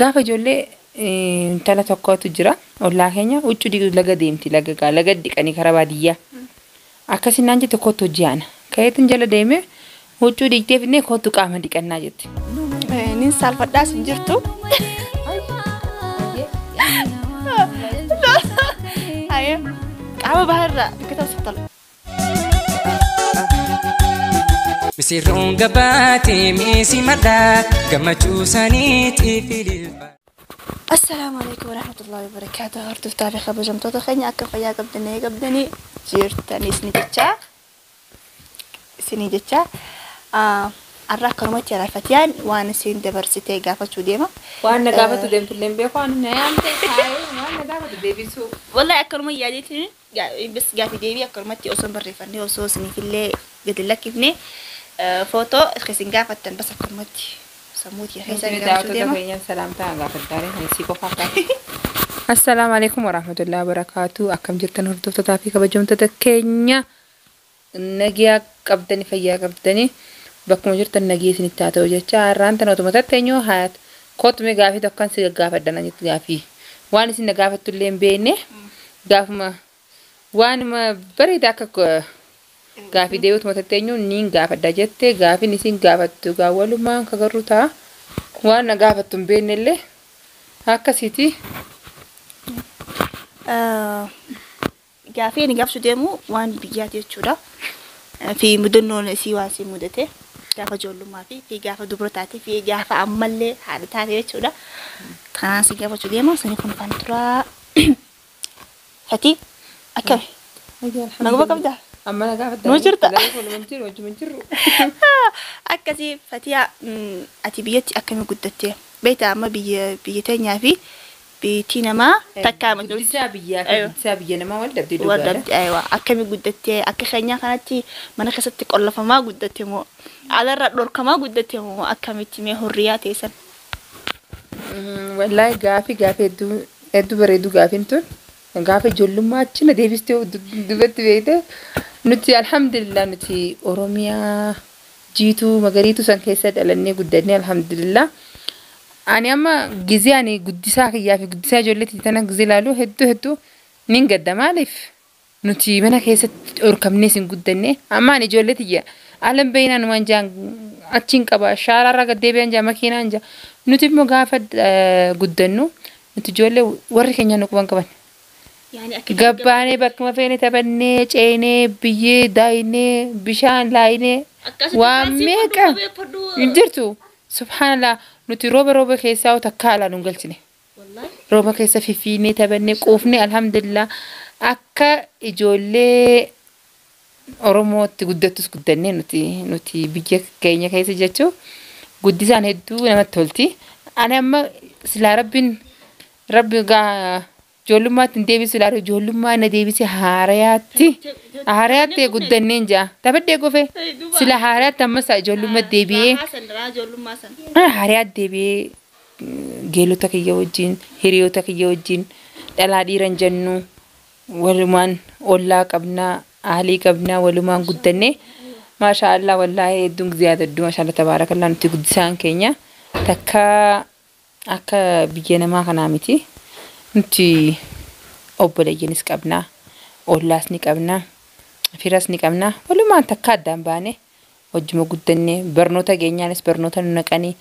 Gaafa ijoollee intala tokkotu jira ollaa keenya huccuu diigu laga deemti laga dhiqanii karaa baadiyyaa. Akkasiin naan jette kottu hojjaana. Kayeetiin jala deemee huccuu diigtee fidnee kottu qaama dhiqannaa jetti. Nin salphadhaas hin jirtu. Qaama baharraa biqilaa sittala. Misirroon gabaatee miisi maddaa gammachuu saniitiif ililfa. Assalamu alaikum warahmatullahi wabarakatuh. Hortuuf taabee kabajamtoota keenya akka fayyaa qabdanii jirtanii isinii jecha arraa akkanumatti arafatiyaan waan isin dabarsitee gaafachuu deema. Waan na gaafatu deemtullee beeku waan na yaamte waan na gaafatu deebisuu. Wallahi akkanuma yaadeetiin bas gaafii deebii akkanumatti osoo barreeffannee osoo isiniifillee gadi lakkifnee footoo isin gaafattan bas akkanumatti sammuutii keessan gaafachuu deema. Salaamtaa gaafaddaare hansi qofaa kaati. Assalaamu alaikum warahmatullahi wabarakatuh. Akkam jirtan hordoftoota fi kabajamtoota keenya. Nagiyaa qabdanii fayyaa qabdanii bakkuma jirtan nagii isinitti haa ta'u jecha har'aan tan otuma tatteenyoo hayaat kootume gaafii tokkoon si gaafaddan jetti gaafii waan isin gaafattu illee hin beekne gaafuma waanuma bareeda akka gaafii deebituma tatteenyoo niin gaafadda jette gaafiin isin gaafattu gaawwalumaan kagarru ta'a waan na gaafattu hin beekne illee akkasiiti. Gaafii ni gaafachuu deemu waan biyyaati jechuudha. Fi mudannoon isii waan si mudate gaafa ijoollummaa fi gaafa dubartaatii fi gaafa ammallee haadha taate jechuudha. Kanaan si gaafachuu deema sani kun kan turaa Fatii akkami? Naguma qabdaa? Amma na gaafadda. Nuu jirta? Akkasii Fatiyaa ati biyyatti akkami guddattee? Beektaa amma biyya teenyaa fi biitii namaa takkaa matu. Guddisaa biyya namaa wal dabdee dhugaadha. Wal dabdee aywa akkami guddattee akka keenyaa kanatti mana keessatti qollafamaa guddatte moo alarra dhorkamaa guddatte moo akkamitti mee hurriyaa teessan? Wallahi gaafii hedduu bareedu gaafiin tun gaafa ijoollummaa achi na deebistee dubbatti beekte nuti alhamdulillah nuti Oromiyaa jiituu magariitu san keessa dhalannee guddannee alhamdulillah. Ani amma gizee ani guddisaa kiyyaa fi guddisaa ijoolleetii tana gizee ilaalu hedduu nin gadda maaliif nuti mana keessatti dhorkamnee sin guddanne amma ani ijoolleetii alam beeyinaan waan jaan achiin qaba shaaraarraa gaddeebi'an jaa makiinaan jaa nuti immoo gaafa guddannu nuti ijoollee warri keenya nu quban qaban. Gabbaanee bakkuma feene taphannee ceenee biyyee daayinee bishaan laayinee waan meeqa hin jirtu subhaanallah. Nuti rooba keessaa takka alaa nun galchine. Rooba keessa fifiinee taphannee quufnee alhamdulillah akka ijoollee Oromootti guddattus guddannee nuti biyya keenya keessa jechuun guddisaan hedduu namatti tolti. Ani amma silaa rabbi ijoollummaatti hin deebisu ilaalu ijoollummaa na deebise haarayaatti guddanneen jaa taphadhee gofe sila haarayaatti ammas ijoollummaa deebi'ee haarayaatti deebi'ee geelota kiyya wajjin hiriyoota kiyya wajjin dhalaa dhiiran jennu walumaan ollaa qabnaa aalii qabnaa walumaan guddannee maashaallah wallaahi hedduun ziyaada hedduu maashaallah tabaarakallah nuti guddisaan keenya takka akka biyya namaa kanaa miti. Nuti obboleeyyanis qabnaa, ollaas ni qabnaa, firas ni qabnaa, walumaan takka addaan baane wajjuma guddannee barnoota geenyaanis barnoota nu naqanii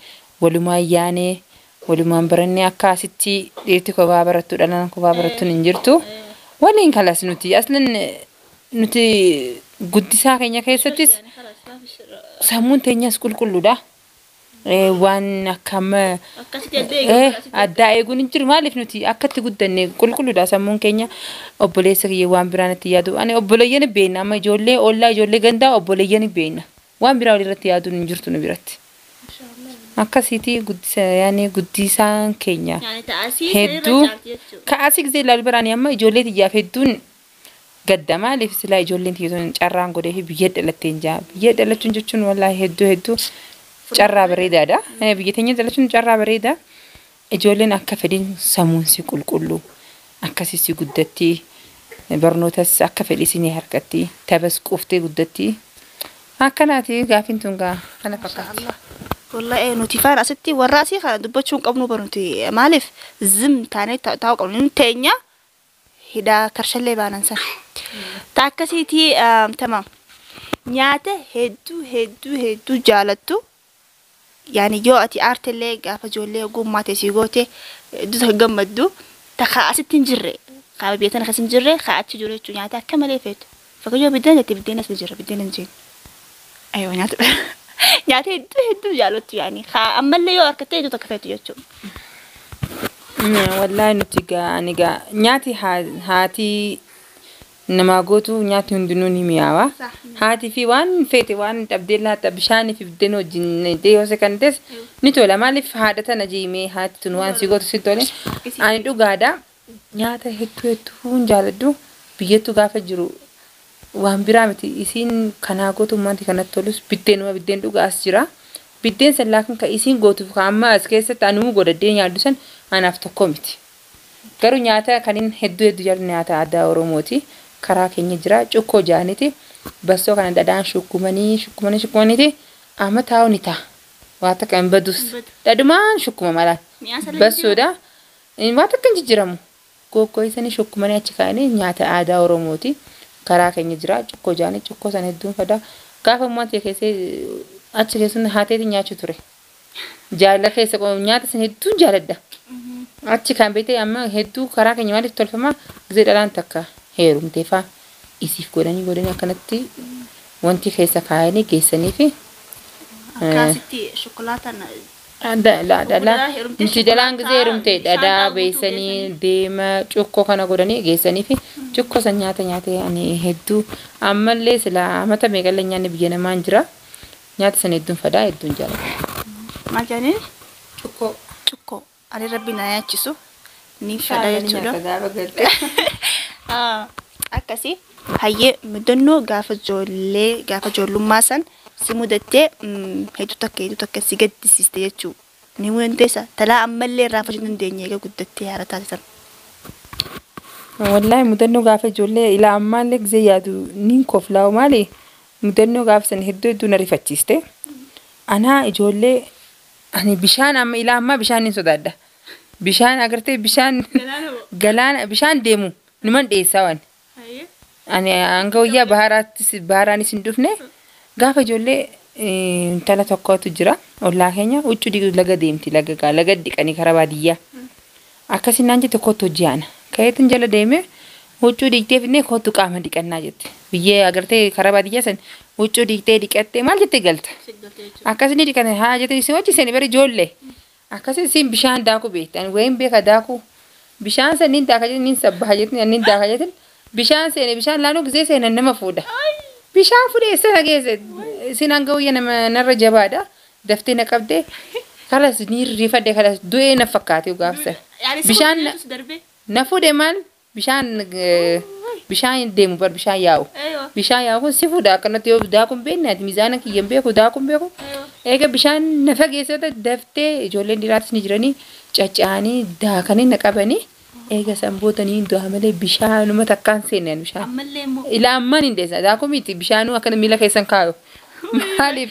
walumaan yaanee walumaan barannee akka asitti dhiirti kophaa barattu dhalaan kophaa barattuun hin jirtu. Waliin kalas nuti aslan nuti guddisaa keenya keessattis sammuun teenyas qulqulluudha. Waan akkama addaa eeguun hin jiru maaliif nuti akkatti guddanne qulqulluudha sammuun keenya obboleessa kiyya waan biraan itti yaadu ani obboleeyyan beekna amma ijoollee ollaa ijoollee gandaa obboleeyyan beekna waan biraa walirratti yaaduun hin jirtu nu biratti akkasiiti guddisaan keenya hedduu ka'asii gisee ilaalu biraanii amma ijoollee tiyyaaf hedduun gadda maaliif silaa ijoolleen tiyyaatuun carraan godhee fi biyya dhalatteen jaa biyya dhalachuun jechuun wallaahi hedduu carraa bareedaadha. Biyya teenya dhalachuun carraa bareeda. Ijoolleen akka fedhin sammuun si qulqullu akkasii si guddatti barnootas akka fedhi isinii harkatti taphas quuftee guddatti akkanaati gaafiin tun gaa kana fakkaata. والله نوتيفاين أستي وراسي خلاص دبتشون قبنو برنتي مالف زم تاني تاو قبنو تانية هدا كرشلي بانانسا تاكسيتي تمام نياته هدو جالتو يعني جو أتي أرتلي قافة جولي قوم ما تسيقوتي دوس هجمدو تخاص تنجري خا بيتنا خاص نجري خا تجري نياته كمل فيت فكجو بدنا تبدينا نجري بدينا نجين أيوة نياته نياته هدو جالتو يعني خا أما اللي يو أركتي دو تكفيت يوتشو والله نتيجة أنيجا نياتي هاتي نما قوتو نياتي هندنوني مياوا هاتي في وان فيتي وان تبديلها تبشاني في بدنو جن ديو سكندس نتولا مالي في هذا نجيمي هاتي تنوان سيقوتو سيتولي أنا دو قادا نياتا هتو جالدو بيجتو غافة جرو وان برامتي إسين كنا قوتو مانتي كنا تولوس بدن دو غاس جرا بدن سلاكن كإسين قوتو فكاما أسكيسة تانو قودا دين يادوسن أنا أفتكومتي كارو نياتا كانين هدو جال نياتا عدا وروموتي كراكي نجرا چوكو جانيتي بسو كان دادان شكوماني تي أما تاو نتا واتا كان بدوس دادمان شكوما مالا بسو دا واتا كان جرامو كوكو يساني شكوماني أچكاني نياتا عدا وروموتي كراكي نجرا چوكو جاني چوكو سان هدون فدا كافا مواتي كيسي أچكيسن هاتي نياچو توري جالا كيسي كو نياتا سن هدون جالدا أتشي كان بيتي أما هدو كراكي نيوالي تولفما زيد الان تكا هيروم تيفا إسيف قولاني أكنتي وانتي خيسا كايني كيساني في كاسيتي شوكولاتة لا نتي دلان زيروم تي دادا بيساني ديما چوكو كانا قولاني كيساني في چوكو سنياتا يعني هدو أما اللي سلا متا ميغالي نياني بيانا مانجرا نياتا سندون فدا هدون جالا ما جانين؟ چوكو علي ربنا ياتشسو نيفادا ياتشلو أكاسي هاي مدنو غافة جولو ماسن سمودتي هيدو تكا سيجد سيستي ياتشو نيمو يندسا تلا أمالي رافة جنن دينيغا قدتي هارتاتي والله مدنو غافة جولي إلا أمالك زي يادو نينكوف لاو مالي مدنو غافة سن هدو نريفتشيستي أنا جولي يعني بشان أما إلى أما بشان نسودادا بشان أقرتي بشان جلان بشان ديمو نمان ديساوان يعني أنقويا بهاراني سندوفني غافة جولي تلا توقعت جرا والله هنيا وتشو دي لغا ديمتي لغا ديك أني كربادية أكاسي نانجي توقعت جانا كايتن جلا ديمه وتشو ديك تفني كوتو كام ديك أناجت بيه أقرتي كربادية سن وتشو ديك أتى مال جت قلت أكاسي ديك أنا حاجة سوتشي سني بري جولي أكاسي سين بشان داكو بيت أنا وين بيك داكو بشان سنين داكجت نين سبحاجت نين داكجت بشان سني بشان لانو كزي سني نما فودا بشان فودا إسا جيزة سينانجو ينما نرجع بعدا دفتنا كبده خلاص نير ريفة خلاص دوي نفكاتي وقافسه بشان نفودا مال بشان ديمو بر بشان ياو بشان ياو سيفودا كنا تيو داكم بيننا ميزانك يمبيكو داكم بيكو إيه بشان نفقيسه دفته جولين ديرات نجراني چاچاني داكني نقبني إيه سامبوتني دو عمله بشان وما تكان سنين بشان إلى أمان إنديسا داكم يتي بشانو أكن ميلا كيسان كايو مالي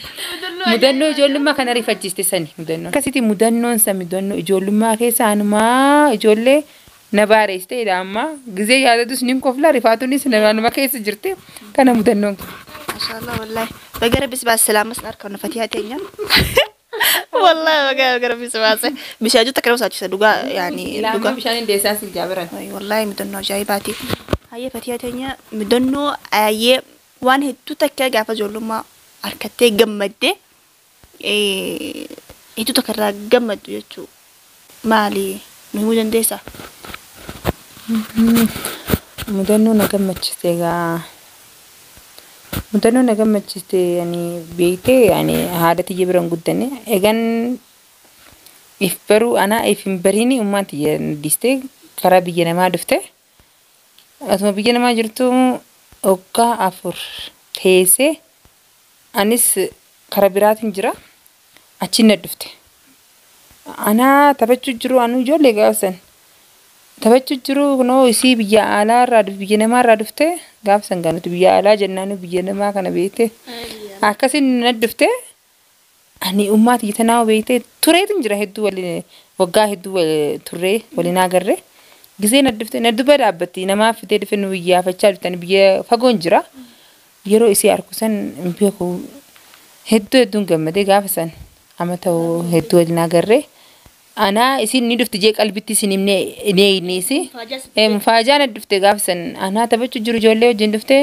مدنو جول ما كان ريفجستي سني مدنو كاسيتي مدنو سامي مدنو جول ما كيسان ما جولي نباريستي إلى أما جزء هذا دوس نيم كفلا رفاتوني سنة ما كيس جرتي كان مدنو ما شاء الله والله بقرب بس السلامة سنار كنا فتيها تانية والله بقرب بس بيشاجو تكرم ساتشي سدوغا يعني دوغا بيشان ديساس الجابران والله مدنو جايباتي هاي فتيها تانية مدنو أيه وان هتو تكيا غافة جولو ما أركتي جمدة هتو تكرر جمد يجو مالي مهودن ديسا مدنو نغمچستي يعني بيتي يعني هذا تيجي برون قدني اغن افبرو انا افمبريني امانتي ديستي كرابينا ما دفته اسمو بيجنا ما جرتو اوكا افور تيسه انس كرابيرات انجرا اچين دفته انا تبچو جرو انو جولي غاسن تبچو جرو نو سي بيا على راد بيجنا ما رادفته غافسن غانو بيا على جنانو بيجنا ما كان بيته اكاسين ندفته ani ummaati yitanaa beeyte tureetin jira hedduu waliin waggaa hedduu turree waliin agarre gisee na duba dhaabbatti namaaf fitee dhufe nu iyyaafachaa dhuftan biyya fagoon jira yeroo isii arkusan beeku hedduun gammadee gaafa san amata hedduu waliin agarre ana isin ni dhufti jee qalbitti isin himne ineesi mufaajaan dhufte gaafa san ana taphachuu jiru ijoollee wajjin dhufte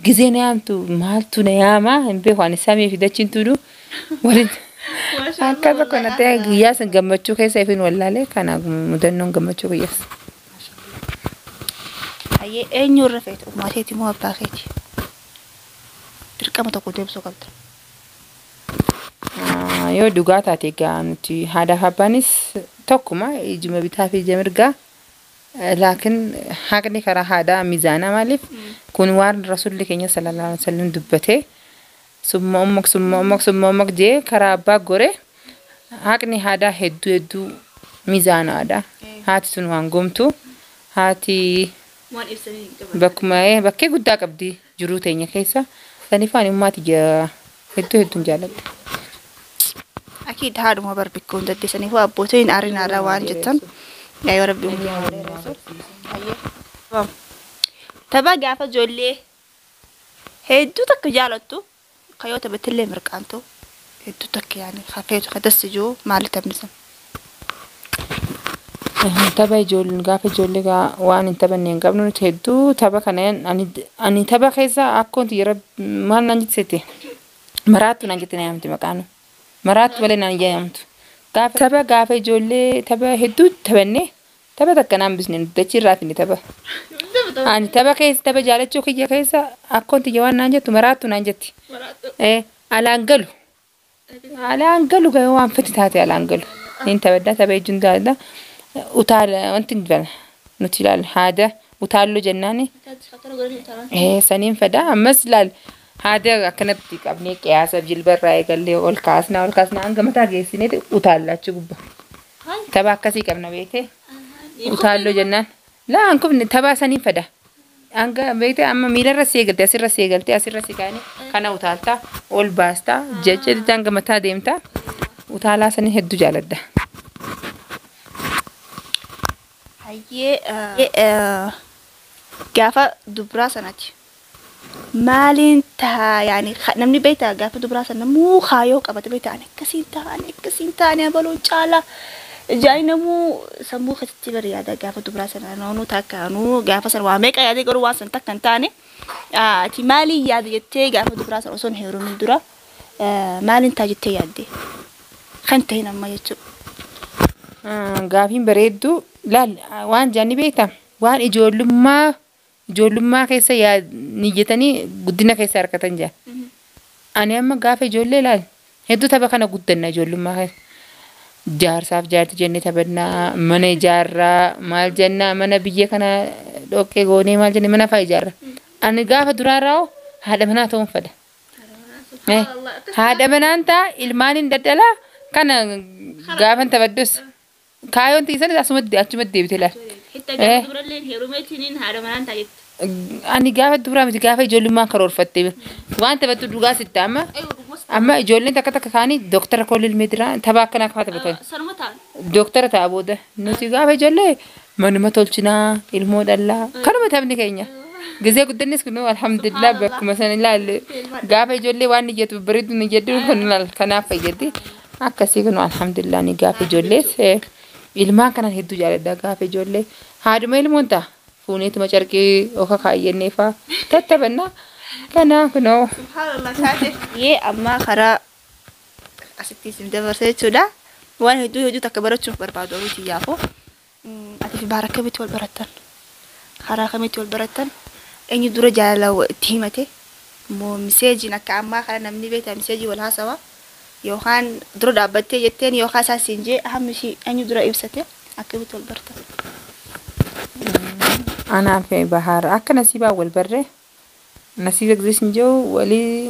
gisee na yaamtu maaltu na yaama hin beeku ani samii fidachiin tuudhu waliin akkasa kana ta'e guyyaa san gammachuu keessa ifin wallaalee kana mudannoon gammachuu guyyaas. Ayyee eenyurra feete uummateeti moo abbaa keeti? Dirqama tokko deebisuu qabda. Yoo dhugaa taate egaa nuti haadhaaf abbaanis tokkuma ijuma bitaa fi ija mirgaa laakiin haqni karaa haadhaa miizaana maaliif kun waan rasuulli keenya sallallahu alaihi wasallam dubbatee summa ummak jee karaa abbaa gore haqni haadhaa hedduu miizaanaadha haati sun waan gomtu haati bakkee guddaa qabdi jiruu teenya keessa saniif ani ummaati hedduun jaaladha. Akid haadhuma barbikkuun daddisaniif abbootiin arinaadha waan jettan yaa rabbi tapha gaafa ijoollee hedduu takka jaalattu kayoo taphatillee mirqaantu hedduu takka yaani hafeetu kadassi jiru maali taphnisan. Tapha ijoolleen gaafa ijoollee waan hin taphanne hin qabnu nuti hedduu tapha kana ani tapha keessa akkoonti yeroo maal naan jette maraattu naan jette na yaamti maqaanu. Maraattu malee naan yaamtu. Gaafa ijoollee tapha hedduu taphanne tapha takka naan bisne dachirraa finne tapha. Ani tapha keessa tapha jaalachuu kiyya keessa akkoonti waan naan jettu maraattu naan jetti. Alaan galu gaya waan fati taate alaan galu. Niin taphaddaa tapha ejjuun taphaddaa utaala wanti bana nuti ilaal haada utaallu jennaani. Saniin fada ammas ilaal. Haada akkanatti qabnee qiyaasaaf jilbarraa eegallee ol kaasnaa hanga mataa geessineeti utaallachuu gubba. Tapha akkasii qabna beekte utaalloo jennaan laan kubni tapha saniin fada. Hanga beekte amma miilarra seegalte asirra siqaanii kana utaaltaa ol baastaa jecha hanga mataa deemtaa utaalaa sanii hedduu jaaladha. Hayyee gaafa dubraa sanatti. Maalin taa yaani namni beektaa gaafa dubraa sana namuu kaayoo qabate beektaa akkasiin taane abaloo caala jaani namuu sammuu keessatti bari yaada gaafa dubraa sana naannoo takkaanuu gaafa sana waa meeqa yaadee garuu waan sana takka hin taane ati maalii yaada jettee gaafa dubraa sana osoo hin heerumin dura maalin taa jettee yaadde kan ta'e nama jechuudha. Gaafiin bareedduu laal waan jaanni beektaa waan ijoollummaa keessa niyatanii guddina keessa harkatan jira. Ani amma gaafa ijoollee laal hedduu tapha kana guddanna ijoollummaa keessa. Jaarsaaf jaarti jennee taphannaa mana ijaarraa maal jennaa mana biyya kana dhoqqee goonee maal jennee mana fa'aa ijaarra. Ani gaafa duraarraa haadha manaa ta'uun fada. Haadha manaan ta'a ilmaan hin daddalaa kana gaafa taphaddos kaayoon tiisan achumatti deebite laal. Ani gaafa duraa miti gaafa ijoollummaan karoorfatte waan taphattu dhugaa sitti amma ijoolleen takka kaanii dooktara koolil meetiraa tapha akkanaa kafa taphatan. Dooktara ta'a booda nuti gaafa ijoollee manuma tolchinaa ilmoo dhallaa kanuma taphni keenya. Gisee guddannis kun alhamdulillah bakkuma sana ilaalle gaafa ijoollee waan niyyatu bareedu niyyaddu kun kanaaf fayyaddi akkasii kun alhamdulillah ni gaafa ijoollees ilmaan kanan hedduu jaaladha gaafa ijoollee haadhuma ilmoon ta'a. Funeetuma carqii oka kaayyannee fa'aa tattaphannaa kanaa kunoo. Yee amma karaa asitti isin dabarsee jechuudha. Waan hedduu takka barachuuf barbaadu ooluuti yaafoo. Ati fi baara akkamitti wal barattan? Karaa akkamitti wal barattan? Eenyu dura jaalala itti himate? Moo miseejiin akka ammaa kana namni beektaa miseejii wal haasawaa? Yookaan dura dhaabbattee jetteen yookaan isaa siin jee hammi ishii eenyu dura ibsate akkamitti wal baratan? Ana fi bahar akka nasiibaa wal barree nasiiba gizeen jiru walii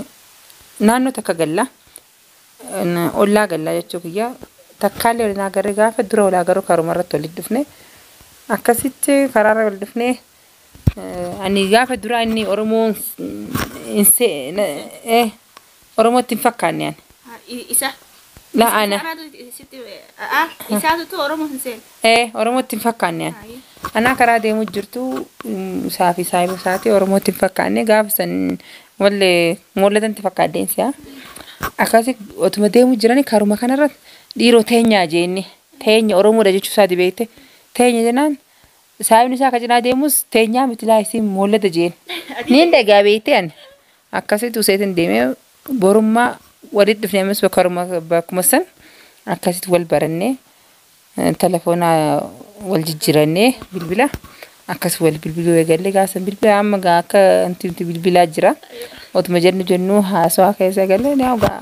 naannoo takka galla ollaa galla jechuu kiyya takkaalee waliin agarree gaafa dura wal agarru karuma irratti walitti dhufne akkasitti karaarra wal dhufne ani gaafa dura inni Oromootti hin fakkaanne isa لا أنا إساتو تو أورمو هنسين أورمو تنفكرني أنا كرادي مجرتو سافي سايبو ساتي أورمو تنفكرني قافسن ولا مولدن تفكرين سيا أكاسي أتمدى مجراني كارو مكان رات ديرو تينيا جيني تينيا أورمو رجع سادي بيته تينيا جنان سايبني ساكا جنا ديموس تينيا مثل سي مولد جين نين دعا بيته أكاسي توسيتن ديمه بروما وريد فنيمس بكرما بكمسن أكاسي تول برني تلفونا والجيراني بالبلا أكاسي والبلبلو يقال لي قاسم بالبلا أما قاك أنت بالبلا جرا وتمجرن جنو هاسوا كيسا قال لي ناوغا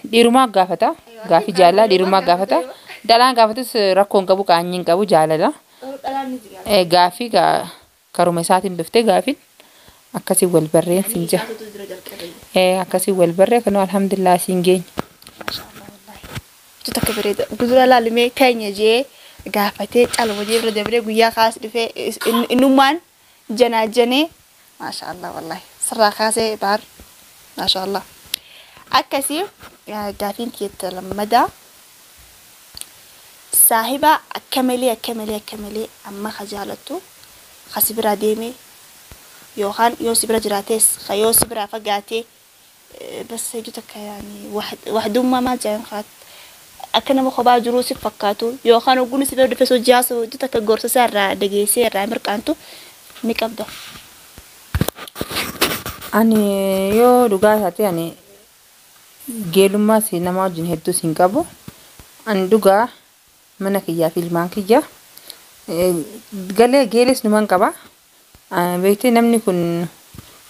ديروما قافتا قافي جالا ديروما قافتا دلان قافتس ركون قبو كانين قبو جالا لا قافي كرومي ساتين بفتي قافي أكاسي والبرين سنجا أكاسي والبرين كانوا الحمد لله سنجين ما شاء الله والله تتكبري بدر لا لمي تاني جي قافتي على وجه ردبري ويا خاص في إنمان جناجني ما شاء الله والله سر خاصة بار ما شاء الله أكاسي قافين كيت لمدا صاحبة أكملي أما خجالته خسبرا ديمي يوخان يوسبرا جراتيس خيوسبرا فقاتي بس يجتك يعني واحد ما جاي خات أكنا مخبا جروسي فكاتو يوخان وقولي سبب دفسو جاسو جتك الجورس سر دقي سر مركانتو ميكابدا أني يو دوغا يعني جيلما سينما جنهدو سينكابو أندوغا منك يا فيلمان كيا قال جيلس نمان كبا بيتي نمني كن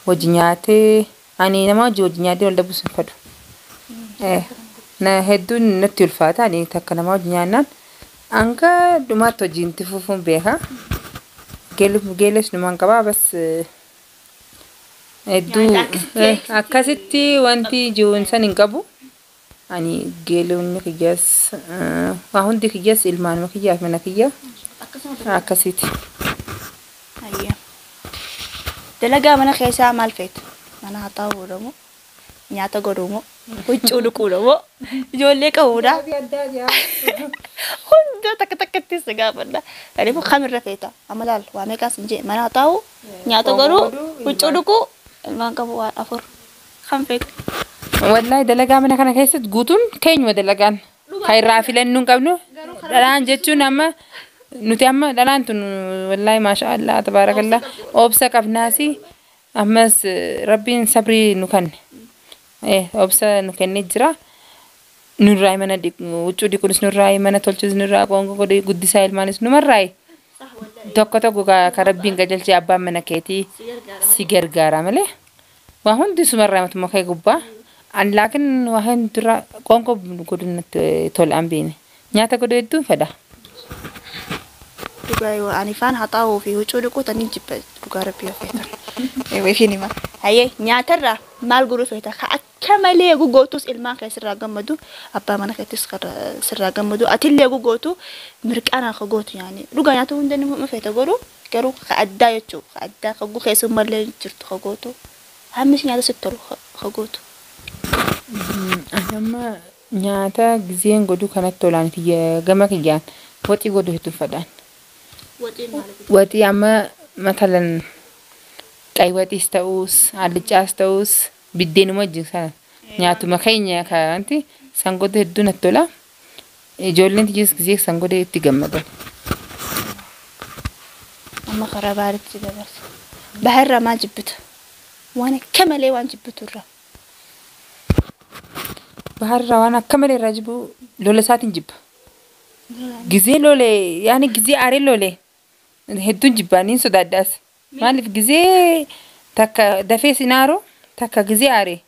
وجنياتي أني نما وجنياتي ولا بس نفدو نهدو نتيل فاتا أني تك نما وجنيانا أنكا دوما توجين تفوفون بيها جيلس نمان كبا بس هدو أكاسيتي وانتي جون سنينكابو أني جيلون مكياس وهون دي كياس إلمان مكياس منكيا أكاسيتي أيه دلقا منا خيسا مال فيت منا هطاو رمو نياتا قرومو ويجولو كورمو جولي كورا هون تك تسقابنا يعني مو خمر رفيتا أملال واميكا سنجي منا هطاو نياتا قرو ويجولو كو المان كبو أفر خم فيت والله دلقا منا كان كيسة قوتون كين ودلقان خير رافلين نون قبنو دلان جتشو نما نتيما دلان تون والله ما شاء الله تبارك الله أوبسك أبناسي أمس ربي صبري نكن أوبس نكن نجرا نوراي منا ديك وجودي كونس نوراي منا تولجز نورا كونغو كودي قدي سايل مانس نمراي دوكتا كوكا كربين كجل جابا منا كيتي سيجر غارا مله وهون دي سمراي متمخي غبا أن لكن وهن ترى كونغو كودن تول أمبيني نياتا كودي دو فدا دوغايو أني فان هطاو في وجودي كو تاني جيب دوغارا بيو فيتا ويفيني ما هاي نياترا مال غورو فيتا كمالي يغو غوتوس إلمان كي سرا غمدو أبا مانا كي سرا غمدو أتيلي يغو غوتو مركانا خغوتو يعني دوغا نياتو هندني ما فيتا غورو كرو خأدا يجو خأدا خغو خيسو مرلي جرتو خغوتو همش نياتا سترو خغوتو أنا نياتا غزين غدو كانت تولان في غما كيان واتي غدو هتو فدان واتي أما مثلا كايواتي استوس على استوس بدين موجه سان نياتو مخينيا كانتي سانغودو هدو نتولا جولين تجيس كزيك سانغودو تيجمدو أما خرابات كذا بس بحر ما جبته وانا كملي وان جبته الرا بحر وانا كملي راجبو لولا ساتين جب جزي لولي يعني جزي عاري لولي هدو جبانين سوداداس مالف جزي تكا دفي سينارو تكا جزي عاري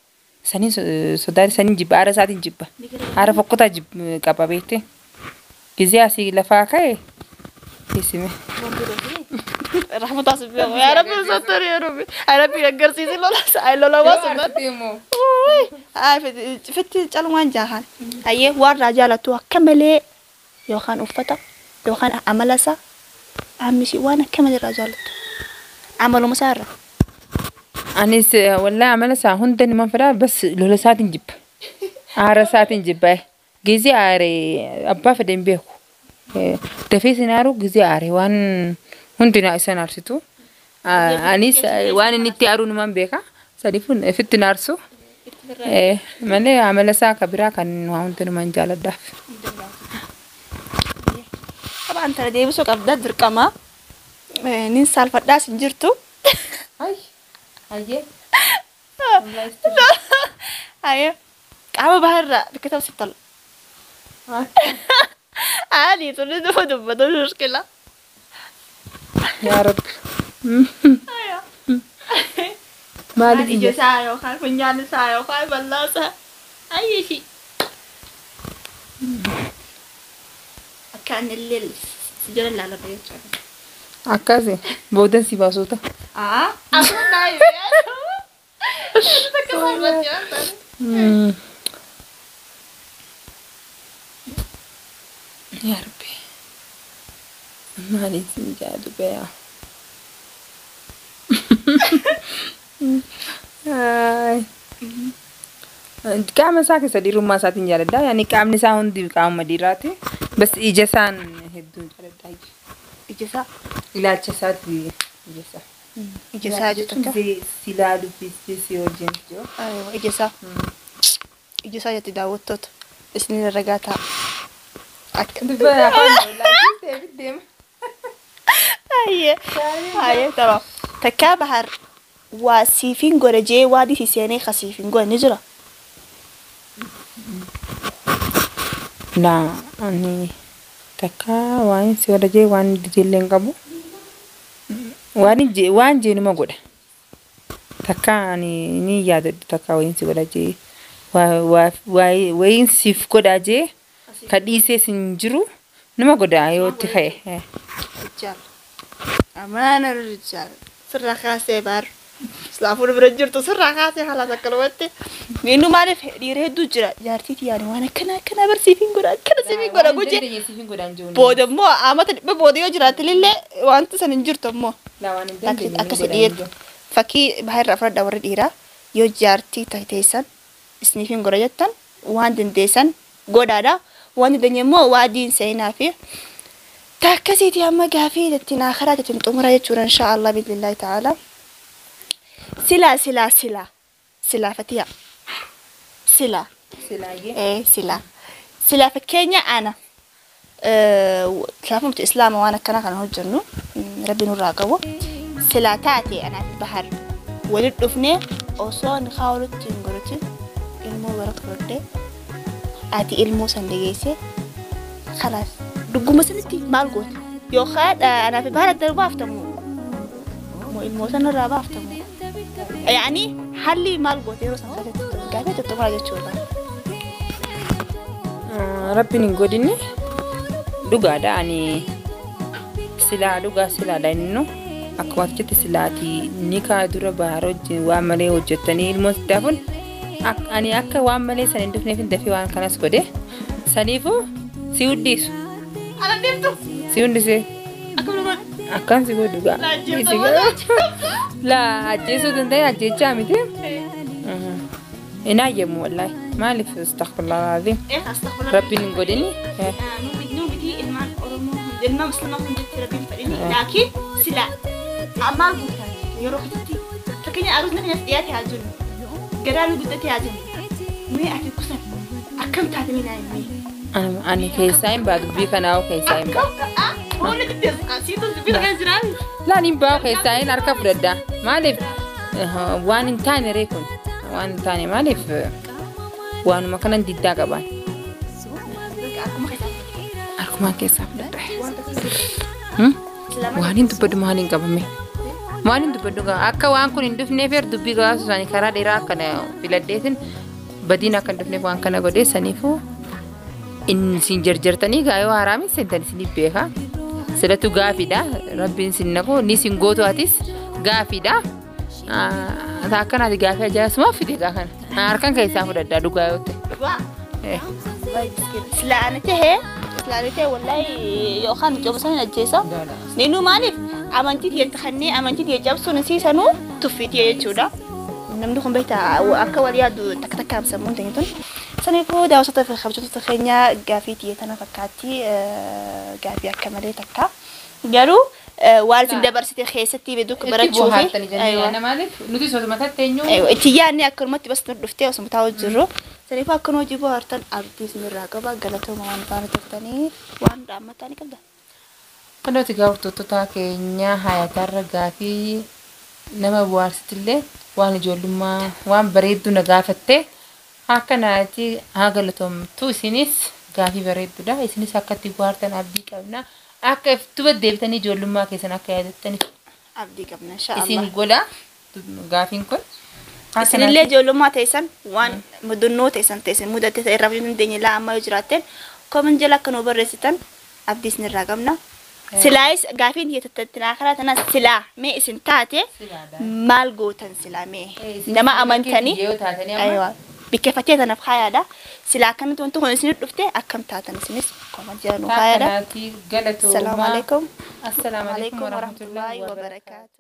سنين سوداري سنين جب عاري ساتين جب عاري فقطة جب كابا بيتي جزي أسي لفاكاي اسمه رحمة الله يا ربي ستر يا ربي ربي يقرسيسي لولا ساي لولا واسمت فتي جالوان جاهان هاي وار رجالته كملي يوخان أفتا يوخان عملسا أمشي وانا كملي رجالته عملوا مسارة أنيس والله عملسا هندن ما فرا بس لولا ساتين جب Aarasaatiin jibbaa gizi aaree abbaa fedhan beeku. Dafee sinaaru gizi aaree waan hundinaa isaan aarsitu. Anis waan inni itti aaru numan beeka. Sadiifun ifitti naarsu. Malee amala isaa kabiraa kan waa hundinumaan jaaladhaaf. Qabaan tana deebisuu qabda dirqama. Nin saalfadhaas hin jirtu. Ayyee. Ayyee. Qaama baharraa bakka ta'u sitti tolu. Ani tuni dubbatu mushkila. Yaa Rabbi. Maaliif ija isaa yookaan funyaan isaa yookaan bal'aa isaa ayyee shi. Akkaan illee jala laalaba jechuudha. Akkasi boodan si baasuuta. Akkuma naayu yaadu. Bakka salphatti waan taane. Yaa Rabbi. Maaliif si jaadu beeyaa. Qaama isaa keessa dhiirummaa isaatiin jaaladha. Yaani qaamni isaa hundi qaama dhiiraati. Bas ija isaan hedduun jaaladha. Ija isaa. Ilaalcha isaati ija isaa. Ija isaa jechuudha. Silaa dubbistee si wajjin jiru. Ija isaa. Ija isaa jetti daawwattoota. Isin ragaa ta'a. Akka dubbaa afaan laatii deema. Ayyee tamam. Takkaa bahar waa siifin godha jee waadii si seenee kasiifin godha ni jira. Laa ani takkaa waan si godha jee waan didiilleen qabu. Waan jeenuma godha. Takkaa ani ni yaadadhu takkaa waan si godha jee waan siif godha jee ka dhiisee sin jiru nama godha yoo itti ka'e. Amaana rijaal sirraa kaasee baar islaafuun bira jirtu sirraa kaasee haala takka lawwatte inni maaliif dhiira hedduu jira jaartiiti yaani waan akkana barsiifin godha akkana siifin godha guje booda immoo amata dhibba booda yoo jiraate illee wanti san hin jirtu immoo akkasi dhiyeetu fakkii baharraa fudhadha warri dhiiraa yoo jaartii teessan isniifin godha jettan waan dandeessan godhaadha waan dandeenye immoo waadiin seenaa fi تاكسيتي أما قافية تنا خرجت تمرة يجور إن شاء الله بإذن الله تعالى سلا فتيا سلا إيه سلا فكينيا أنا كلامهم الإسلام وأنا كنا هجرنو ربي نور راقوا سلا تاتي أنا في البحر ولد رفني أوصان خاولت تنقلت المو ورق رده آتي المو سندقيسي خلاص دقوم سنتي مالقوت يو خاد أنا في بحر الدرب أفتمو مو الموسن الرابع أفتمو يعني حلي مالقوت يروح سنتي قاعدة تتمرد يشوفها ربي نقولني دوغا داني سلا دوغا سلا دانو أكوات جت سلاتي نيكا دورا بحروج واملي وجتني المستقبل أني أكا واملي سندفني في الدفي وان كناس كده سنيفو سيوديس أنا نمتو سيوديس أكمل أكان سيقول دوغا لا أجيسو تنتهي أجيسا ميتي إنا يمو والله ما لي استغفر الله العظيم ربي نقولني نوبتي المال أورمو المال مسلمة من جت ربي فريني لكن سلا أمال بوتها يروح جتي فكني أروح نحن نسياتي هاجون قرالو قدتي هاجون مي أكيد كسر أكم تعلمين عيني أنا كيساين بعد بيك أنا أو كيساين هون كتير قاسيتو تبين غزران لا نبغى كيساين أركب ردا ما لي وان تاني ريكون وان تاني ما لي وان ما كنا نديدا كبان أركما كيساب ردا وانين تبدو مالين كبامي مالين تبدو أكا وان كون ندف نفر دبي غاس ساني كرا ديرا كنا فيلاديسن بدينا كن دف نفوان كنا غودي سانيفو إن سنجرجرتني غايو هرامي سنتني سني بيها سلتو غافيدا ربين سنكو ني سنغوتو أتيس غافيدا ذاكنا دي غافيا جاس ما في دي غاكنا أركان كيسافو ردا دو غايوتي سلانته والله يوخان جوبسان الجيسا نينو مالف أمانتي يتخني أمانتي يجابسو سنيفو دا وسط في خبجة تخينيا قافيتي تنا فكاتي قافي أكملي تكا قالوا والد دبر ستي خيستي بدوك برد شوفي أيوة أنا مالك نودي صوت ما تتنيو أيوة تيجاني أكرمتي بس نردفتي وسمتاو الزرو سنيفو أكنو جيبو هرتن أبديس مراقبة قالتو ما وان تفتني وان رامتاني كده كنا تجاوب توتا كينيا هاي ترى قافي نما بوارستله وان جولما وان بريدو نقافته هكناتي هاقلتهم تو سينيس قافي بريدو ده سينيس هكتي بوارتن أبدي كابنا أكيف تبدي بتاني جولما كيسن أكيد تاني أبدي كابنا إن شاء الله اسم قولا قافين كل سن اللي جولما تيسن وان مدنو تيسن مدة تيرفين الدنيا لا ما يجراتن كمن جلا كانوا برستن أبدي سن الرقمنا سلايس قافين هي تتناخرات أنا سلا مي اسم تاتي مال جوتن سلا مي نما أمانتني أيوة بكيفتي أنا في خيالة سلا كانت وانتو هون سنين رفتي أكم تاتن سنس كمان جانو خيالة السلام عليكم السلام عليكم ورحمة الله وبركاته.